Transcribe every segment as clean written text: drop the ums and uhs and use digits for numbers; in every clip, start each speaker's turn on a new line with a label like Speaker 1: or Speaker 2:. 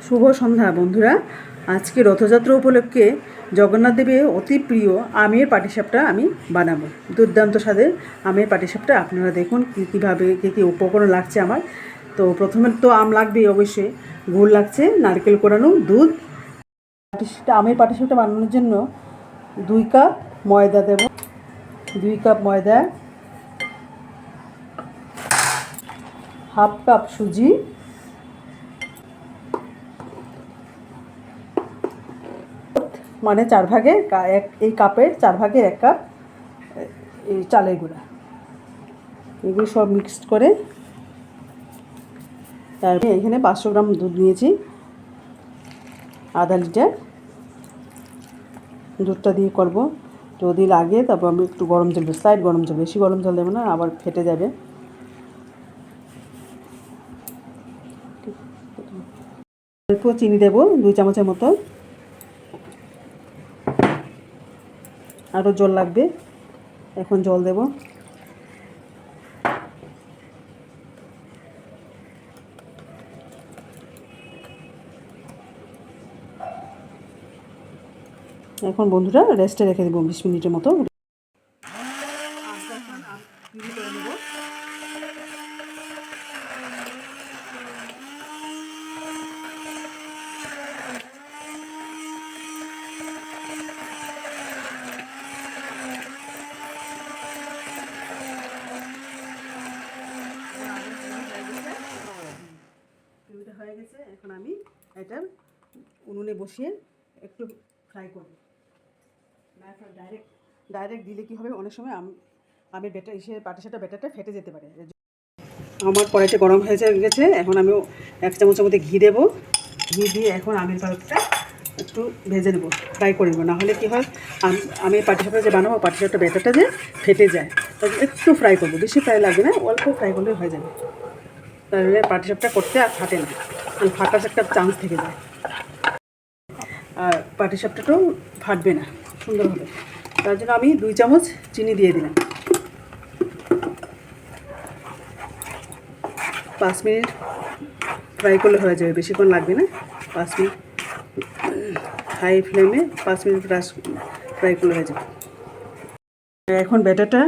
Speaker 1: শুভ সন্ধ্যা বন্ধুরা। আজকে রথযাত্রা উপলক্ষে জগন্নাথ দেবের অতি প্রিয় আমের পাটিসাপটা আমি বানাবো। দুর্দান্ত স্বাদের আমের পাটিসাপটা। আপনারা দেখুন কীভাবে কী উপকরণ লাগছে আমার। তো প্রথমে তো আম লাগবেই অবশ্যই, গুড় লাগছে, নারকেল কোরানো, দুধ। আমের পাটিসাপটা বানানোর জন্য 2 কাপ ময়দা দেব, 2 কাপ ময়দা, হাফ কাপ সুজি, মানে 4 ভাগে এই কাপের 4 ভাগের 1 কাপ এই চালের গুঁড়া। এগুলো সব মিক্সড করে তারপরে এখানে 500 গ্রাম দুধ নিয়েছি, আধা লিটার। দুধটা দিয়ে করব। যদি লাগে তারপর আমি একটু গরম জল, স্লাইড গরম জল, বেশি গরম জল দেবো না, আবার ফেটে যাবে। অল্প চিনি দেবো 2 চামচের মতো, আরও জল লাগবে। এখন জল দেব। এখন বন্ধুরা রেস্টে রেখে দেবো 20 মিনিটের মতো। হয়ে গেছে, এখন আমি এটা উনুনে বসিয়ে একটু ফ্রাই করব। ডাইরেক্ট দিলে কি হবে, অনেক সময় আমের ব্যাটার পাটিসাপটা ব্যাটারটা ফেটে যেতে পারে। আমার কড়াইটা গরম হয়ে গেছে, এখন আমি 1 চামচের মধ্যে ঘি দেবো। ঘি দিয়ে এখন আমের পালকটা একটু ভেজে নেবো, ফ্রাই করে নেবো। নাহলে কী হয়, আমি পাটিসাপটা যে বানাবো, পাটিসাপটা ব্যাটারটা যে ফেটে যায়। তখন একটু ফ্রাই করবো, বেশি ফ্রাই লাগবে না, অল্প ফ্রাই করলে হয়ে যাবে। তাহলে পাটিসাপটা করতে আর ফাটে না, আর ফাটার একটা চান্স থেকে যায়। আর পাটিসাপটাটাও ফাটবে না, সুন্দর হবে। তার জন্য আমি 2 চামচ চিনি দিয়ে দিলাম। 5 মিনিট ফ্রাই করলে হয়ে যাবে, বেশিক্ষণ লাগবে না। 5 মিনিট হাই ফ্লেমে 5 মিনিট ফ্রাই করলে হয়ে যাবে। এখন ব্যাটারটা,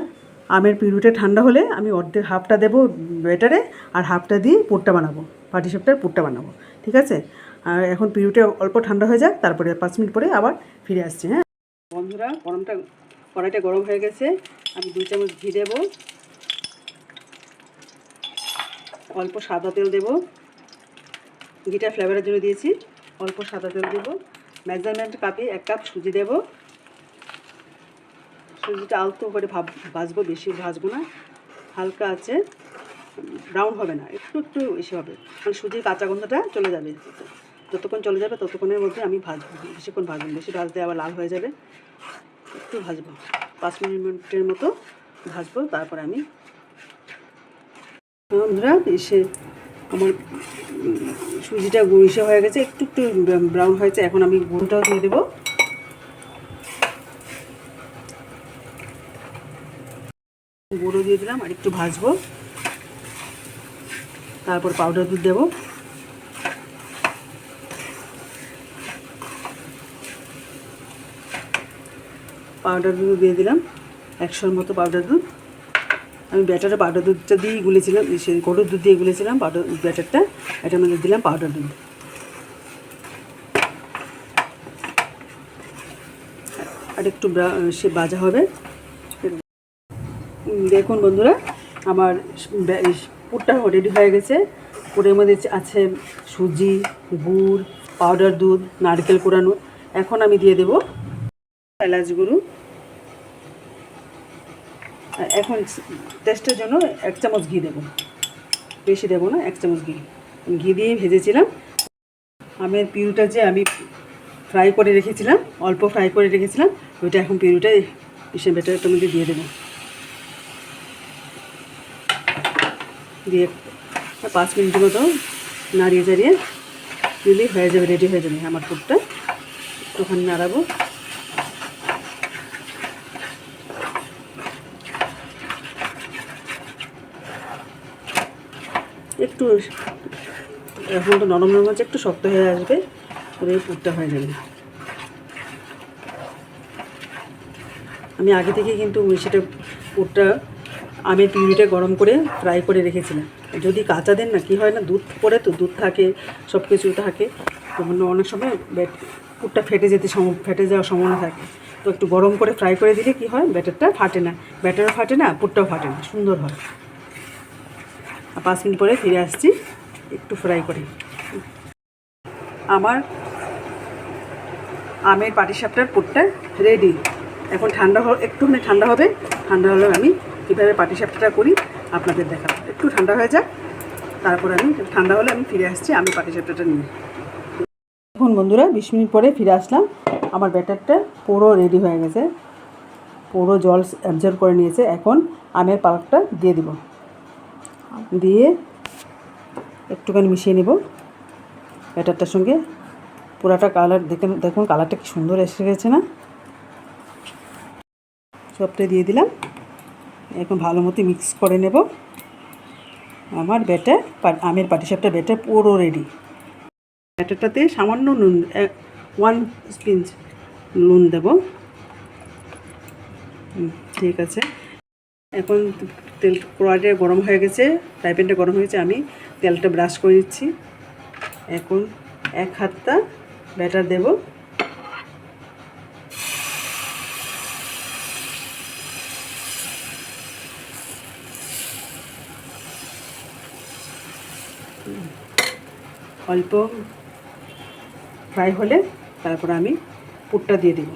Speaker 1: আমের পিউরিটা ঠান্ডা হলে আমি অর্ধেক হাফটা দেবো ব্যাটারে, আর হাফটা দিয়ে পুরটা বানাবো, পাটিসাপটার পুরটা বানাবো। ঠিক আছে? আর এখন পিউরিটা অল্প ঠান্ডা হয়ে যাক, তারপরে 5 মিনিট পরে আবার ফিরে আসছি। হ্যাঁ বন্ধুরা, কড়াইটা গরম হয়ে গেছে। আমি 2 চামচ ঘি দেবো, অল্প সাদা তেল দেবো। ঘিটা ফ্লেভারের জন্য দিয়েছি। অল্প সাদা তেল দেবো। মেজারমেন্ট কাপে 1 কাপ সুজি দেবো। সুজিটা আলতো করে ভাজবো, বেশি ভাজবো না, হালকা আছে, ব্রাউন হবে না, একটু বেশি হবে, কারণ সুজির কাঁচা গন্ধটা চলে যাবে। যতক্ষণ চলে যাবে ততক্ষণের মধ্যে আমি ভাজবো, বেশিক্ষণ ভাজবো, বেশি ভাজতে আবার লাল হয়ে যাবে। একটু ভাজবো, 5 মিনিটের মতো ভাজবো। তারপরে আমি বন্ধুরা আমার সুজিটা গুঁড়িয়ে হয়ে গেছে, একটু ব্রাউন হয়েছে। এখন আমি গুঁড়োটাও দিয়ে দেবো। গুঁড়ো দিয়ে দিলাম, আর একটু ভাজবো। তারপর পাউডার দুধ দেবো। পাউডার দুধ দিয়ে দিলাম 100 মতো পাউডার দুধ। আমি ব্যাটারে পাউডার দুধটা দিয়েই গুলেছিলাম, সেই গরুর দুধ দিয়ে গুলেছিলাম ব্যাটারটা। এটার মধ্যে দিলাম পাউডার দুধ। আর একটু ভাজা হবে। দেখুন বন্ধুরা, আমার পুরটা রেডি হয়ে গেছে। পুরের মধ্যে আছে সুজি, গুড়, পাউডার দুধ, নারকেল কোরানো। এখন আমি দিয়ে দেবো এলাচ গুঁড়ো। এখন টেস্টের জন্য 1 চামচ ঘি দেবো, বেশি দেবো না, 1 চামচ ঘি দিয়ে ভেজেছিলাম। আমের পিউরিটা যে আমি ফ্রাই করে রেখেছিলাম, অল্প ফ্রাই করে রেখেছিলাম, ওইটা এখন পিউরিটা এসে ব্যাটারটার মধ্যে দিয়ে দেবো। দিয়ে 5 মিনিটের মতো নাড়িয়ে চাড়িয়ে দিলেই হয়ে যাবে, রেডি হয়ে যাবে আমার পুরটা। একটুখানি নাড়াবো। একটু এখন তো নরম নরম আছে, একটু শক্ত হয়ে আসবে, তবে পুরটা হয়ে যাবে। আমি আগে থেকে কিন্তু সেটা পুরটা আমের পিউরিটা গরম করে ফ্রাই করে রেখেছিলাম। যদি কাঁচা দেন না, কী হয় না, দুধ পরে তো দুধ থাকে, সব কিছু থাকে, তখন অনেক সময় পুরটা ফেটে যাওয়ার সম্ভাবনা থাকে। তো একটু গরম করে ফ্রাই করে দিলে কী হয়, ব্যাটারটা ফাটে না, ব্যাটারও ফাটে না, পুরটাও ফাটে না, সুন্দর হয়। 5 মিনিট পরে ফিরে আসছি একটু ফ্রাই করে। আমার আমের পাটিসাপটার পুরটা রেডি। এখন একটুখানি ঠান্ডা হবে, ঠান্ডা হলে আমি কীভাবে পাটিসাপটাটা করি আপনাদের দেখাবো। একটু ঠান্ডা হয়ে যাক, তারপর আমি ঠান্ডা হলে আমি ফিরে আসছি আমি পাটিসাপটাটা নিয়ে। এখন বন্ধুরা 20 মিনিট পরে ফিরে আসলাম। আমার ব্যাটারটা পুরো রেডি হয়ে গেছে, পুরো জল অ্যাবজর্ব করে নিয়েছে। এখন আমের পাল্পটা দিয়ে দিব, দিয়ে একটুখানি মিশিয়ে নেব ব্যাটারটার সঙ্গে। পুরাটা কালার দেখুন কালারটা কি সুন্দর এসে গেছে না, সবটা দিয়ে দিলাম। এখন ভালো মতো মিক্স করে নেব। আমার আমের পাটিসাপটা ব্যাটার পুরো রেডি। ব্যাটারটাতে সামান্য নুন, 1 স্পিঞ্চ নুন দেব। ঠিক আছে, এখন তেল কড়াইটা গরম হয়ে গেছে, ফ্রাই প্যানটা গরম হয়ে গেছে, আমি তেলটা ব্রাশ করে দিচ্ছি। এখন 1 হাতটা ব্যাটার দেব। অল্প ফ্রাই হলে তারপর আমি পুরটা দিয়ে দেব।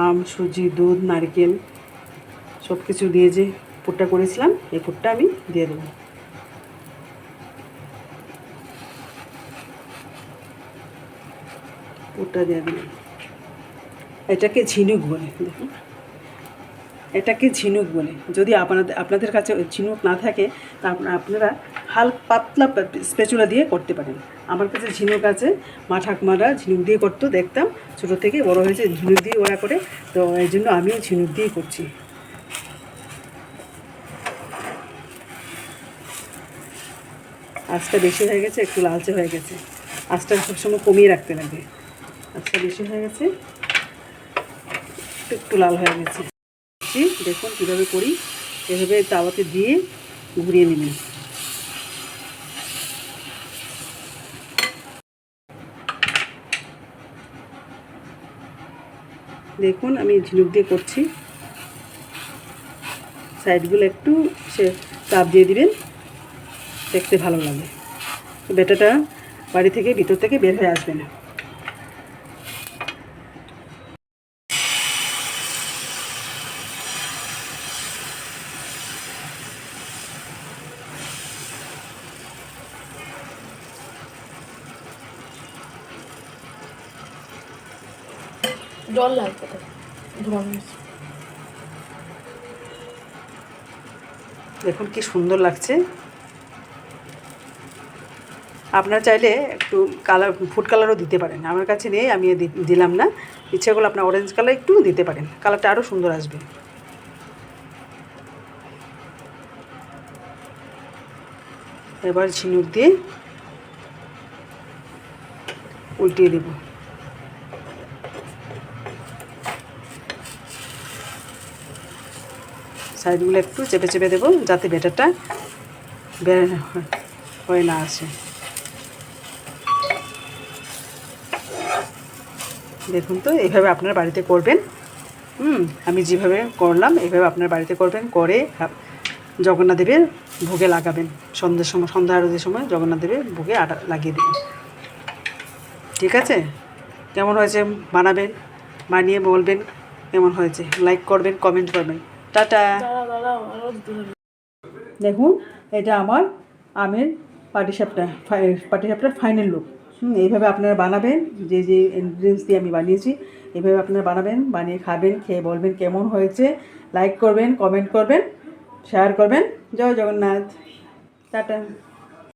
Speaker 1: আম, সুজি, দুধ, নারকেল সব কিছু দিয়ে যে পুরটা করেছিলাম, এই পুরটা আমি দিয়ে দেব। পুরটা দিয়ে দিলাম। এটাকে ঝিনুক বলে, দেখুন এটাকে ঝিনুক বলে। যদি আপনাদের কাছে ঝিনুক না থাকে তা আপনারা পাতলা স্প্যাচুলা দিয়ে করতে পারেন। আমার কাছে ঝিনুক আছে, মা ঠাকুমারা ঝিনুক দিয়ে করতো, দেখতাম ছোটো থেকে বড় হয়েছে ঝিনুক দিয়ে ওরা করে, তো এই জন্য আমিও ঝিনুক দিয়েই করছি। আঁচটা বেশি হয়ে গেছে, একটু লালচে হয়ে গেছে, আঁচটা সবসময় কমিয়ে রাখতে লাগবে। আঁচটা বেশি হয়ে গেছে, একটু লাল হয়ে গেছে। দেখুন কীভাবে করি, এভাবে তাওয়াতে দিয়ে ঘুরিয়ে নেবেন। দেখুন আমি ঝিনুক দিয়ে করছি, সাইডগুলো একটু চাপ দিয়ে দিবেন, দেখতে ভালো লাগে। ব্যাটাটা বাড়ি থেকে ভিতর থেকে বের হয়ে আসবে না।
Speaker 2: জল লাগবে তো,
Speaker 1: দেখুন কি সুন্দর লাগছে। আপনারা চাইলে একটু ফুড কালারও দিতে পারেন, আমার কাছে নেই আমি দিলাম না। ইচ্ছা করলে আপনার অরেঞ্জ কালার একটু দিতে পারেন, কালারটা আরও সুন্দর আসবে। এবার ঝিনুক দিয়ে উল্টিয়ে দেব। সাইডগুলো একটু চেপে চেপে দেবো যাতে ব্যাটারটা বের হয়ে না আসে। দেখুন তো এইভাবে আপনার বাড়িতে করবেন। আমি যেভাবে করলাম এইভাবে আপনার বাড়িতে করবেন, করে জগন্নাথ দেবের ভোগে লাগাবেন। সন্ধ্যা আরতির সময় জগন্নাথ দেবের ভোগে আটা লাগিয়ে দেবেন। ঠিক আছে, কেমন হয়েছে বানাবেন, বানিয়ে বলবেন কেমন হয়েছে, লাইক করবেন, কমেন্ট করবেন। টাটা। দেখুন এটা আমার আমের পাটিসাপটার ফাইনাল লুক। এইভাবে আপনারা বানাবেন, যে ইনগ্রিডিয়েন্টস দিয়ে আমি বানিয়েছি এইভাবে আপনারা বানাবেন, বানিয়ে খাবেন, খেয়ে বলবেন কেমন হয়েছে। লাইক করবেন, কমেন্ট করবেন, শেয়ার করবেন। জয় জগন্নাথ, টাটা।